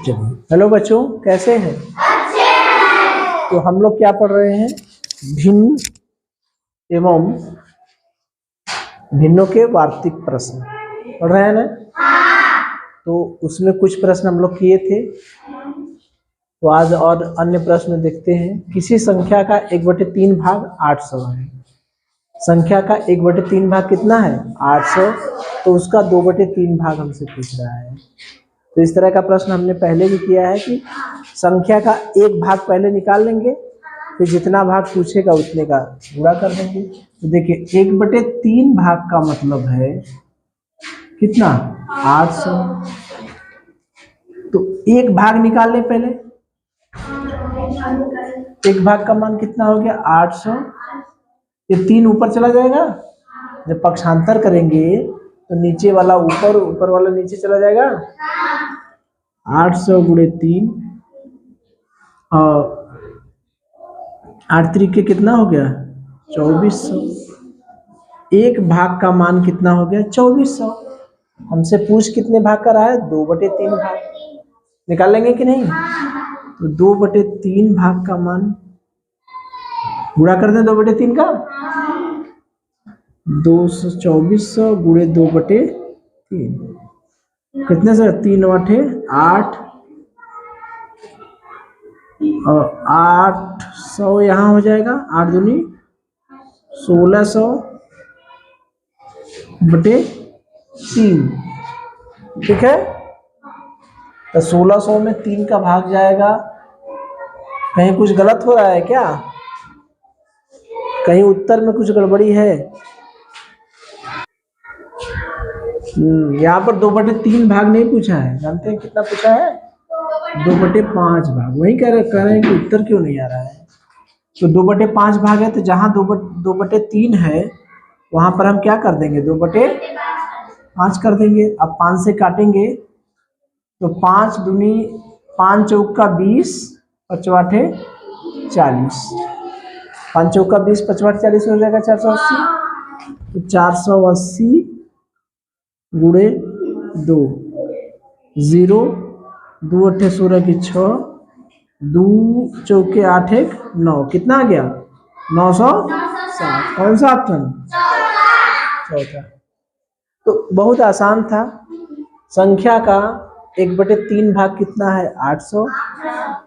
चलिए, हेलो बच्चों, कैसे हैं? तो हम लोग क्या पढ़ रहे हैं? भिन्न एवं भिन्नों के वार्तिक प्रश्न पढ़ रहे हैं ना? तो उसमें कुछ प्रश्न हम लोग किए थे, तो आज और अन्य प्रश्न देखते हैं। किसी संख्या का 1/3 भाग 800 है। संख्या का 1/3 भाग कितना है? 800। तो उसका 2/3 भाग हमसे पूछ रहा है। तो इस तरह का प्रश्न हमने पहले भी किया है कि संख्या का एक भाग पहले निकाल लेंगे, फिर जितना भाग पूछेगा उतने का गुणा कर देंगे। तो देखिए 1/3 भाग का मतलब है कितना? 800। तो एक भाग निकाल ले पहले। एक भाग का मान कितना हो गया? 800। ये 3 ऊपर चला जाएगा। जब पक्षांतर करेंगे तो नीचे वाला ऊपर, ऊपर वाला नीचे चला जाएगा। 800 गुणे 3 और 8 त्रिक के कितना हो गया? 2400। एक भाग का मान कितना हो गया? 2400। हमसे पूछ कितने भाग का रहा है? 2/3 भाग। निकाल लेंगे कि नहीं? तो 2/3 भाग का मान गुणा कर दें 2/3 का। 2400 गुणे 2/3 कितने से? 3 8 8 और 800 यहाँ हो जाएगा। 8 दूनी 1600 बटे 3। ठीक है, तो 1600 में 3 का भाग जाएगा। कहीं कुछ गलत हो रहा है क्या? कहीं उत्तर में कुछ गड़बड़ी है? यहाँ पर 2/3 भाग नहीं पूछा है। जानते हैं कितना पूछा है? 2/5 भाग। वही कह रहे हैं कि उत्तर क्यों नहीं आ रहा है। तो 2/5 भाग है, तो जहाँ 2/3 है वहां पर हम क्या कर देंगे? 2/5 कर देंगे। अब 5 से काटेंगे तो 5 दूनी 5 चौका 20, 5 आठे 40। 5 चौका 20, 5 आठे 40 हो जाएगा 480। तो 480 गुणे 2, 0 2 अट्ठे 16 की 6, 2 चौके 8 1 9। कितना आ गया? 960। कौन सा ऑप्शन? चौथा। तो बहुत आसान था। संख्या का 1/3 भाग कितना है? 800।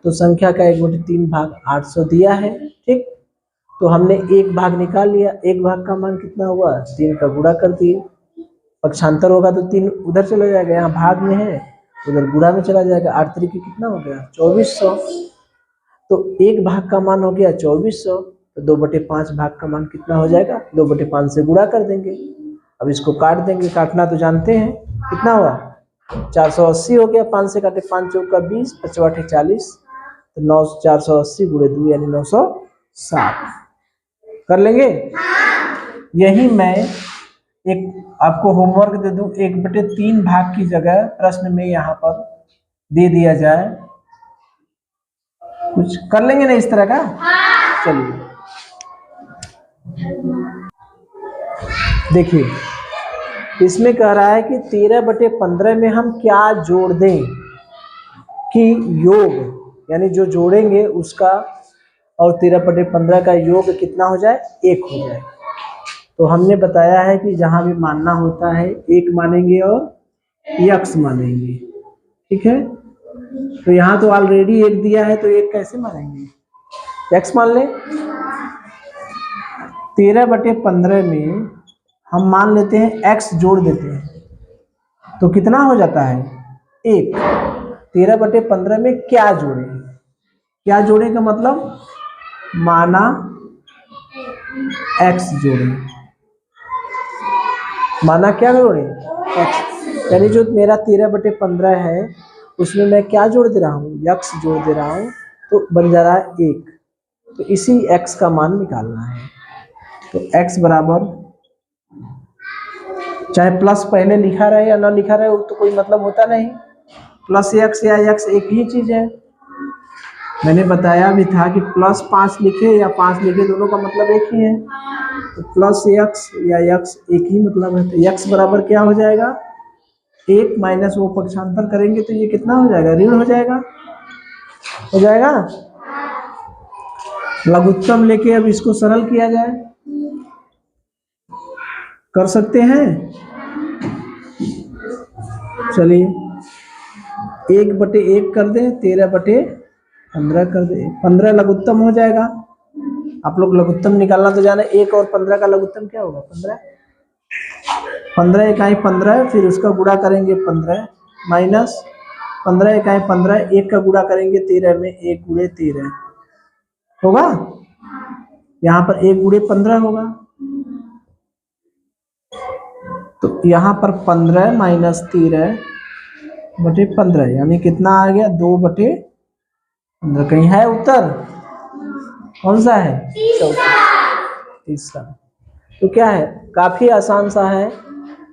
तो संख्या का 1/3 भाग 800 दिया है। ठीक, तो हमने एक भाग निकाल लिया। एक भाग का मान कितना हुआ? 3 का गुणा कर दिए। पक्षांतर होगा तो 3 उधर चला जाएगा, यहाँ भाग में है उधर गुणा में चला जाएगा। 8 तरीके कितना हो गया? 2400। तो एक भाग का मान हो गया 2400। तो 2/5 भाग का मान कितना हो जाएगा? 2/5 से गुणा कर देंगे। अब इसको काट देंगे। काटना तो जानते हैं। कितना हुआ? 480 हो गया। 5 से काटे 5 चौका 20, 5 आठे 40। तो 9 480 गुणे 2 यानी 960 कर लेंगे। यही मैं एक आपको होमवर्क दे दूं, 1/3 भाग की जगह प्रश्न में यहाँ पर दे दिया जाए, कुछ कर लेंगे ना इस तरह का? चलिए देखिए, इसमें कह रहा है कि 13/15 में हम क्या जोड़ दें कि योग, यानी जो जोड़ेंगे उसका और 13/15 का योग कितना हो जाए? 1 हो जाए। तो हमने बताया है कि जहां भी मानना होता है 1 मानेंगे और यक्स मानेंगे। ठीक है, तो यहाँ तो ऑलरेडी 1 दिया है, तो 1 कैसे मानेंगे? यक्स मान ले। 13/15 में हम मान लेते हैं x जोड़ देते हैं, तो कितना हो जाता है? 1। 13/15 में क्या जोड़े? क्या जोड़े का मतलब माना x जोड़े। माना क्या जोड़े? x। यानी जो मेरा 13/15 है उसमें मैं क्या जोड़ दे रहा हूँ? यक्स जोड़ दे रहा हूँ, तो बन जा रहा है 1। तो इसी x का मान निकालना है। तो x बराबर, चाहे प्लस पहले लिखा रहे या ना लिखा रहे तो कोई मतलब होता नहीं। प्लस x या x एक ही चीज है। मैंने बताया भी था कि +5 लिखे या 5 लिखे दोनों का मतलब एक ही है। तो +x या x एक ही मतलब है। तो x बराबर क्या हो जाएगा? एक माइनस वो पक्षांतर करेंगे तो ये कितना हो जाएगा, ऋण हो जाएगा, हो जाएगा। लघुत्तम लेके अब इसको सरल किया जाए, कर सकते हैं। चलिए 1/1 कर दें, 13/15 कर दें, 15 लघुत्तम हो जाएगा। आप लोग लघुत्तम निकालना तो जाने, 1 और 15 का लघुत्तम क्या होगा, 15। 15 इकाई 15, फिर उसका गुणा करेंगे 15 माइनस 15 इकाई 15, 1 का गुणा करेंगे 13 में, 1 गुणे 13 होगा। यहाँ पर 1 गुणे 15 होगा, तो यहाँ पर 15 माइनस 13/15 यानी कितना आ गया, 2/15। कहीं है उत्तर, कौन सा है, तीसरा। तो क्या है, काफी आसान सा है।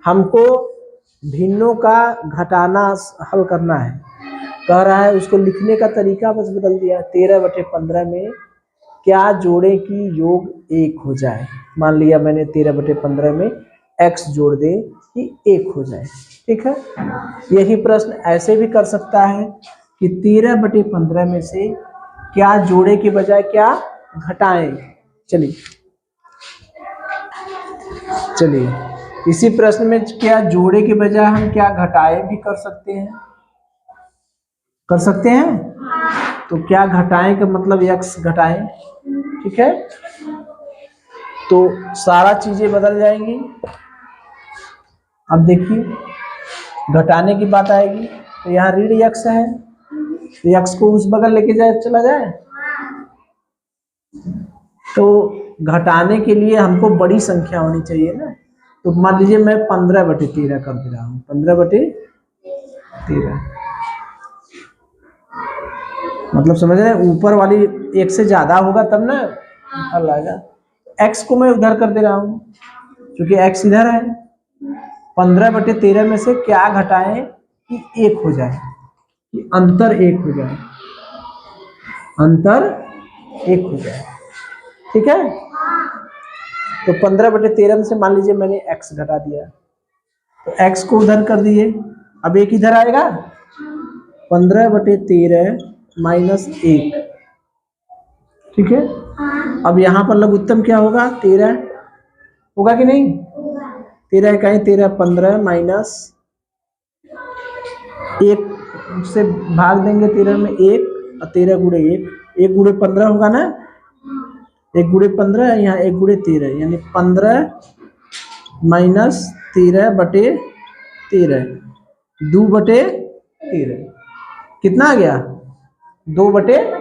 हमको भिन्नों का घटाना हल करना है, कह रहा है उसको लिखने का तरीका बस बदल दिया। 13/15 में क्या जोड़े कि योग 1 हो जाए। मान लिया मैंने 13/15 में x जोड़ दे कि 1 हो जाए, ठीक है। यही प्रश्न ऐसे भी कर सकता है कि 13/15 में से क्या जोड़े के बजाय क्या घटाएं। चलिए इसी प्रश्न में क्या जोड़े के बजाय हम क्या घटाएं भी कर सकते हैं, कर सकते हैं। तो क्या घटाएं का मतलब x घटाएं, ठीक है। तो सारा चीजें बदल जाएंगी। अब देखिए घटाने की बात आएगी तो यहाँ ऋण x है, तो x को उस बगल लेके जाए चला जाए। तो घटाने के लिए हमको बड़ी संख्या होनी चाहिए ना, तो मान लीजिए मैं 15/13 कर दे रहा हूँ, 15/13 मतलब समझ रहे हैं, ऊपर वाली 1 से ज्यादा होगा तब ना हल आएगा। x को मैं उधर कर दे रहा हूँ क्योंकि x इधर है। 15/13 में से क्या घटाएं कि 1 हो जाए, कि अंतर 1 हो जाए, अंतर 1 हो जाए, ठीक है। तो 15/13 में से मान लीजिए मैंने x घटा दिया, तो x को उधर कर दिए, अब 1 इधर आएगा, 15/13 माइनस 1, ठीक है। अब यहाँ पर लघुत्तम क्या होगा, 13 होगा कि नहीं, 13 इकाई 13, 15 माइनस 1 से भाग देंगे 13 में 1, और 13 गुणे 1, 1 गुणे 15 होगा ना, 1 गुणे 15, यहाँ 1 गुणे 13 यानी 15 माइनस 13/13, 2/13 कितना आ गया, 2/13।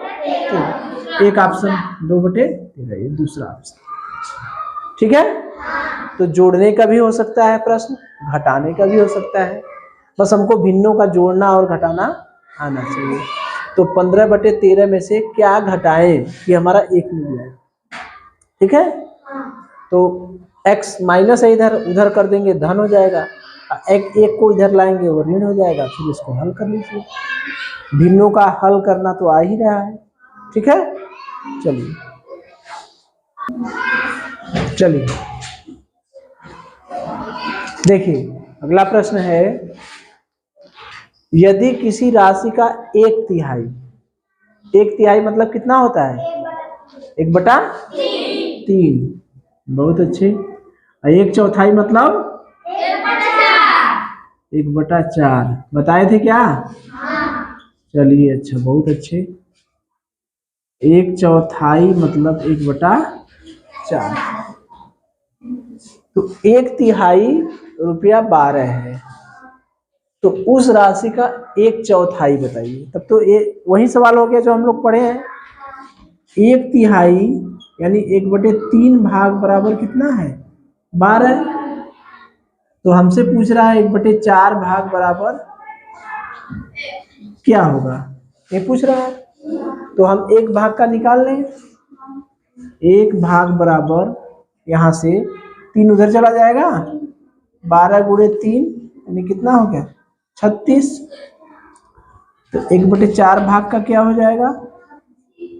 एक ऑप्शन 2/13, ये दूसरा ऑप्शन, ठीक है। तो जोड़ने का भी हो सकता है प्रश्न, घटाने का भी हो सकता है, बस हमको भिन्नों का जोड़ना और घटाना आना चाहिए। तो 15/13 में से क्या घटाएं कि हमारा 1 मिल जाए, ठीक है। तो x माइनस है इधर, उधर कर देंगे धन हो जाएगा, एक को इधर लाएंगे वो ऋण हो जाएगा, फिर इसको हल कर लीजिए। भिन्नों का हल करना तो आ ही रहा है, ठीक है। चलिए देखिए अगला प्रश्न है, यदि किसी राशि का 1/3, 1/3 मतलब कितना होता है, 1/3, बहुत अच्छे। 1/4 मतलब 1/4 बताए थे क्या, चलिए अच्छा, बहुत अच्छे। 1/4 मतलब 1/4, तो 1/3 रुपया 12 है, तो उस राशि का 1/4 बताइए। तब तो ये वही सवाल हो गया जो हम लोग पढ़े हैं। 1/3 यानी 1/3 भाग बराबर कितना है, 12। तो हमसे पूछ रहा है 1/4 भाग बराबर क्या होगा, ये पूछ रहा है। तो हम 1 भाग का निकाल लें, 1 भाग बराबर यहाँ से 3 उधर चला जाएगा, 12 गुणे 3 यानी कितना हो गया, 36। तो 1/4 भाग का क्या हो जाएगा,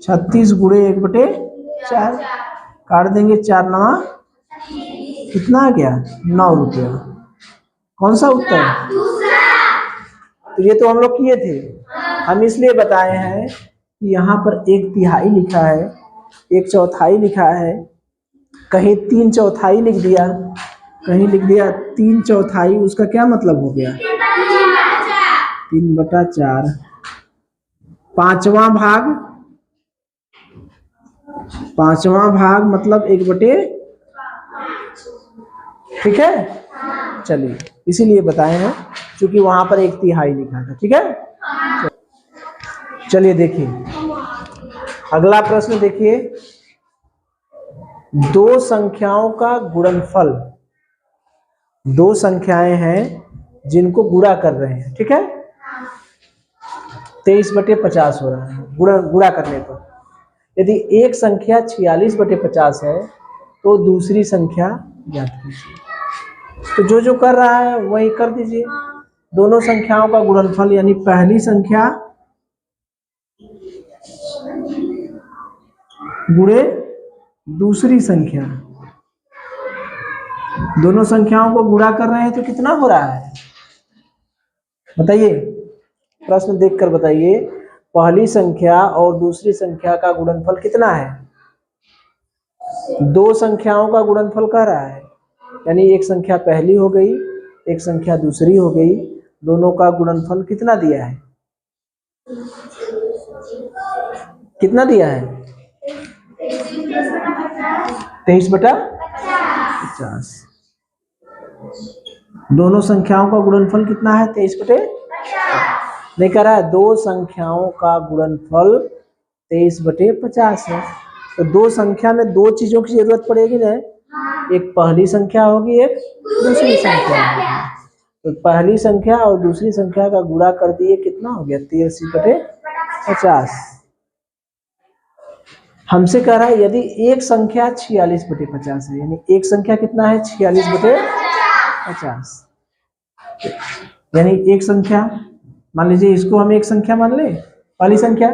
36 गुणे 1/4, काट देंगे 4 9, कितना आ गया, 9 रुपया। कौन सा उत्तर, तो ये तो हम लोग किए थे। हम इसलिए बताए हैं कि यहाँ पर 1/3 लिखा है, 1/4 लिखा है, कहीं 3/4 लिख दिया, कहीं लिख दिया 3/4, उसका क्या मतलब हो गया? 3/4। 5वां भाग, 5वां भाग मतलब 1/5। ठीक है, चलिए इसीलिए बताए हैं क्योंकि वहां पर 1/3 लिखा था। ठीक है, चलिए देखिए अगला प्रश्न देखिए, दो संख्याओं का गुणनफल, दो संख्याएं हैं जिनको गुणा कर रहे हैं। ठीक है, 23/50 हो रहा है गुणा करने पर। यदि एक संख्या 46/50 है तो दूसरी संख्या ज्ञात कीजिए। तो जो जो कर रहा है वही कर दीजिए। दोनों संख्याओं का गुणनफल यानी पहली संख्या गुणे दूसरी संख्या, दोनों संख्याओं को गुणा कर रहे हैं तो कितना हो रहा है बताइए, प्रश्न देखकर बताइए। पहली संख्या और दूसरी संख्या का गुणनफल कितना है? दो संख्याओं का गुणनफल कह रहा है, यानी एक संख्या पहली हो गई, एक संख्या दूसरी हो गई, दोनों का गुणनफल कितना दिया है? कितना दिया है? 23/50। दोनों संख्याओं का गुणनफल कितना है? 23/50 नहीं कह रहा है, दो संख्याओं का गुणनफल 23/50 है। तो दो संख्या में दो चीजों की जरूरत पड़ेगी ना, एक पहली संख्या होगी, एक दूसरी संख्या होगी। तो पहली संख्या और दूसरी संख्या का गुणा कर दिए, कितना हो गया? 83/50। हमसे कह रहा है यदि एक संख्या 46/50 है, यानी एक संख्या कितना है? 46/50। यानी एक संख्या मान लीजिए, इसको हम एक संख्या मान ले, पहली संख्या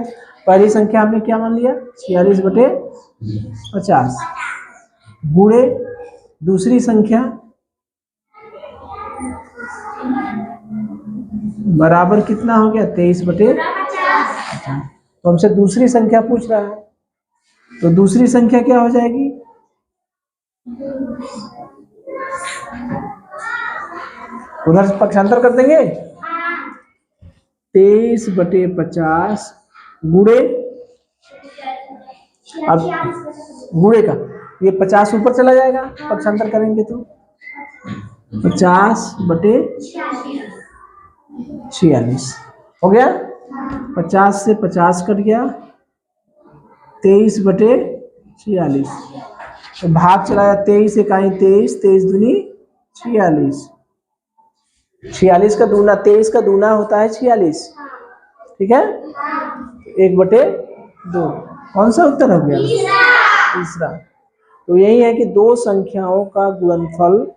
हमने क्या मान लिया? 46/50 गुणे दूसरी संख्या बराबर कितना हो गया? 23/50। तो हमसे दूसरी संख्या पूछ रहा है, तो दूसरी संख्या क्या हो जाएगी? उधर पक्षांतर कर देंगे, 23/50 गुणे, अब गुणे का ये 50 ऊपर चला जाएगा, पक्षांतर करेंगे तो 50/46 हो गया। 50 से 50 कट गया, 23/46 तो भाग चलाया, 23 इकाई 23, 23 दूनी 46, 46 का दूना, 23 का दूना होता है 46। ठीक है, 1/2 कौन सा उत्तर हो गया? तीसरा। तो यही है कि दो संख्याओं का गुणनफल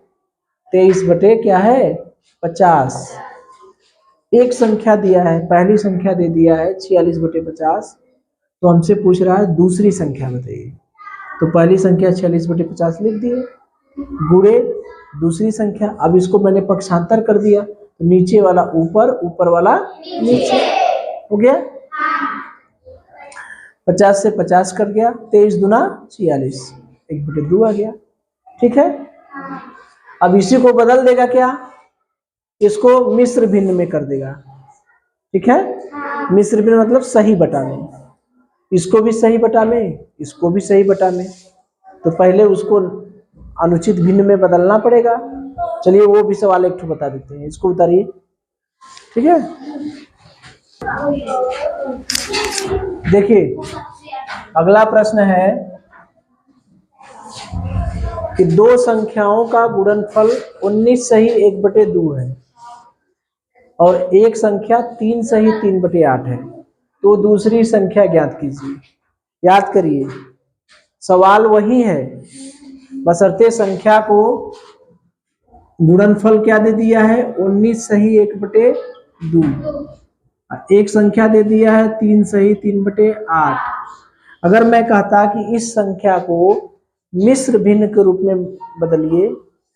23/50। एक संख्या दिया है, पहली संख्या दे दिया है 46/50, तो हमसे पूछ रहा है दूसरी संख्या बताइए। तो पहली संख्या 46/50 लिख दिए, गुणे दूसरी संख्या। अब इसको मैंने पक्षांतर कर दिया, तो नीचे वाला ऊपर, ऊपर वाला नीचे हो गया। 50 से 50 कट गया, 23 दूना 46, 1/2 आ गया। ठीक है, अब इसी को बदल देगा क्या? इसको मिश्र भिन्न में कर देगा। ठीक है, मिश्र भिन्न मतलब सही बटा में, इसको भी सही बटा में, इसको भी सही बटा में। तो पहले उसको अनुचित भिन्न में बदलना पड़ेगा। चलिए वो भी सवाल एक ठो बता देते हैं, इसको उतारिए। ठीक है, देखिए अगला प्रश्न है कि दो संख्याओं का गुणनफल 19 सही 1/2 है और एक संख्या 3 सही 3/8 है, तो दूसरी संख्या ज्ञात कीजिए। याद करिए सवाल वही है, बशर्ते संख्या को गुणनफल क्या दे दिया है? 19 सही 1/2। एक संख्या दे दिया है 3 सही 3/8। अगर मैं कहता कि इस संख्या को मिश्र भिन्न के रूप में बदलिए,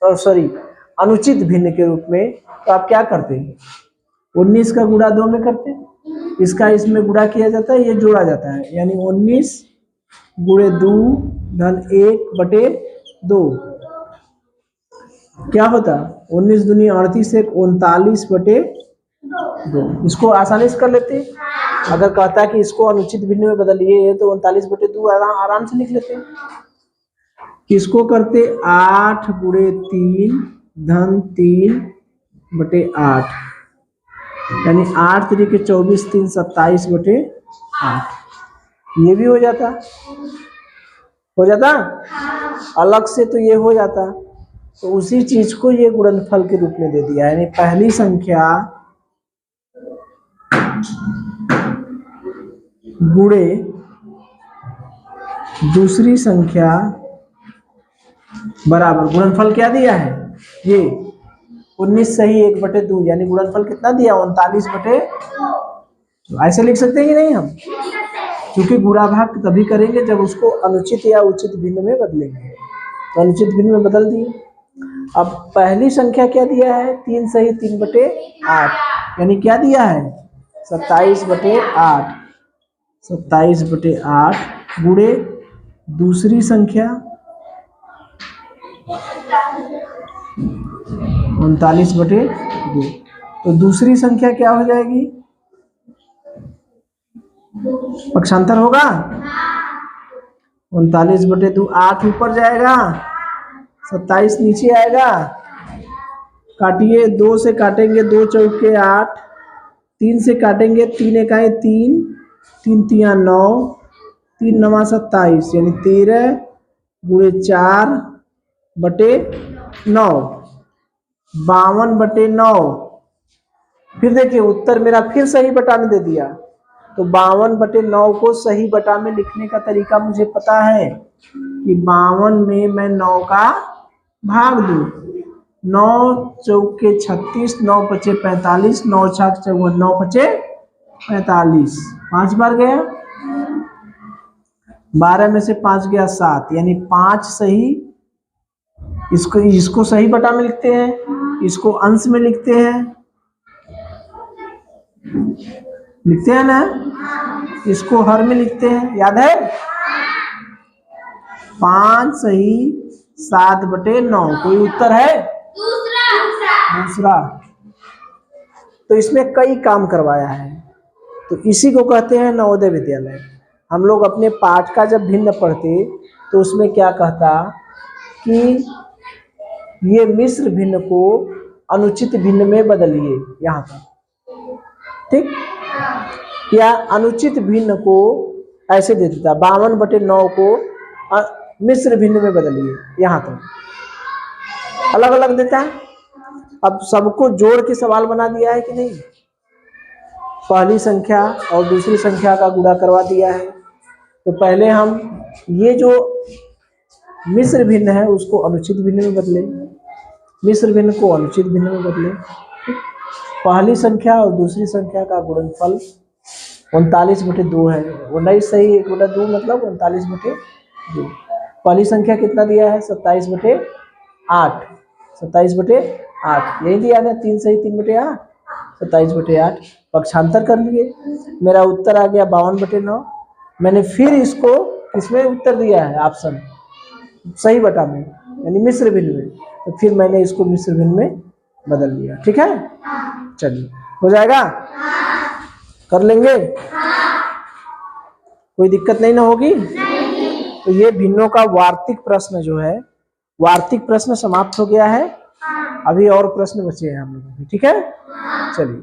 और सॉरी अनुचित भिन्न के रूप में, तो आप क्या करते? 19 का गुणा 2 में करते हैं, इसका इसमें गुणा किया जाता है, ये जोड़ा जाता है, यानी 19 गुणे 2 धन 1/2 क्या होता, 19 दूनी 38, 39/2। इसको आसानी से कर लेते हैं। अगर कहता है कि इसको अनुचित भिन्न में बदलिए तो 39/2 आराम से लिख लेते हैं। इसको करते 8 गुणे 3 धन 3/8, यानी 8 तरीके 24, 3 27/8। ये भी हो जाता अलग से, तो ये हो जाता। तो उसी चीज को ये गुणनफल के रूप में दे दिया, यानी पहली संख्या गुणे दूसरी संख्या बराबर, गुणनफल क्या दिया है ये 19 सही 1/2, यानी गुणनफल कितना दिया 39/2। ऐसे लिख सकते हैं कि नहीं हम, क्योंकि गुणा भाग तभी करेंगे जब उसको अनुचित या उचित भिन्न में बदलेंगे। तो अनुचित भिन्न में बदल दिए। अब पहली संख्या क्या दिया है 3 सही 3/8, यानी क्या दिया है 27/8, 27/8 गुणे दूसरी संख्या 39/2। तो दूसरी संख्या क्या हो जाएगी, पक्षांतर होगा 39/2, 8 ऊपर जाएगा 27 नीचे आएगा, काटिए 2 से काटेंगे 2 चौके 8, 3 से काटेंगे 3 इकाई 3, 3 तिया 9, 3 9 27, यानी 13 गुणे 4/9, 52/9। फिर देखिए उत्तर मेरा फिर सही बटा में दे दिया। तो 52/9 को सही बटा में लिखने का तरीका मुझे पता है कि 52 में मैं 9 का भाग दूं, 9 चौके 36, 9 पचे 45, 9 छक 54, 9 पचे 45, 5 बार गया, 12 में से 5 गया 7, यानी 5 सही। इसको सही बटा में लिखते हैं, इसको अंश में लिखते हैं ना, इसको हर में लिखते हैं, याद है 5 सही 7/9। कोई उत्तर है दूसरा। तो इसमें कई काम करवाया है, तो इसी को कहते हैं नवोदय विद्यालय। हम लोग अपने पाठ का जब भिन्न पढ़ते तो उसमें क्या कहता कि ये मिश्र भिन्न को अनुचित भिन्न में बदलिए, यहाँ पर ठीक, या अनुचित भिन्न को ऐसे दे देता 52/9 को मिश्र भिन्न में बदलिए, यहाँ पर अलग अलग देता है। अब सबको जोड़ के सवाल बना दिया है कि नहीं, पहली संख्या और दूसरी संख्या का गुणा करवा दिया है। तो पहले हम ये जो मिश्र भिन्न है उसको अनुचित भिन्न में बदले, मिश्र भिन्न को अनुचित भिन्न में बदले। पहली संख्या और दूसरी संख्या का गुणनफल 39/2 है, 19 सही 1/2 मतलब 39/2। पहली संख्या कितना दिया है 27/8, 27/8 यही दिया ना, 3 सही 3/8, 27/8। पक्षांतर कर लिए, मेरा उत्तर आ गया 52/9। मैंने फिर इसको किसमें उत्तर दिया है, ऑप्शन सही बटा में, यानी मिश्र भिन्न में। तो फिर मैंने इसको मिश्र भिन्न में बदल लिया, ठीक है। चलिए हो जाएगा, कर लेंगे, कोई दिक्कत नहीं ना होगी। तो ये भिन्नों का वार्तिक प्रश्न जो है, वार्तिक प्रश्न समाप्त हो गया है। अभी और प्रश्न बचे हैं हम लोगों के, ठीक है। चलिए।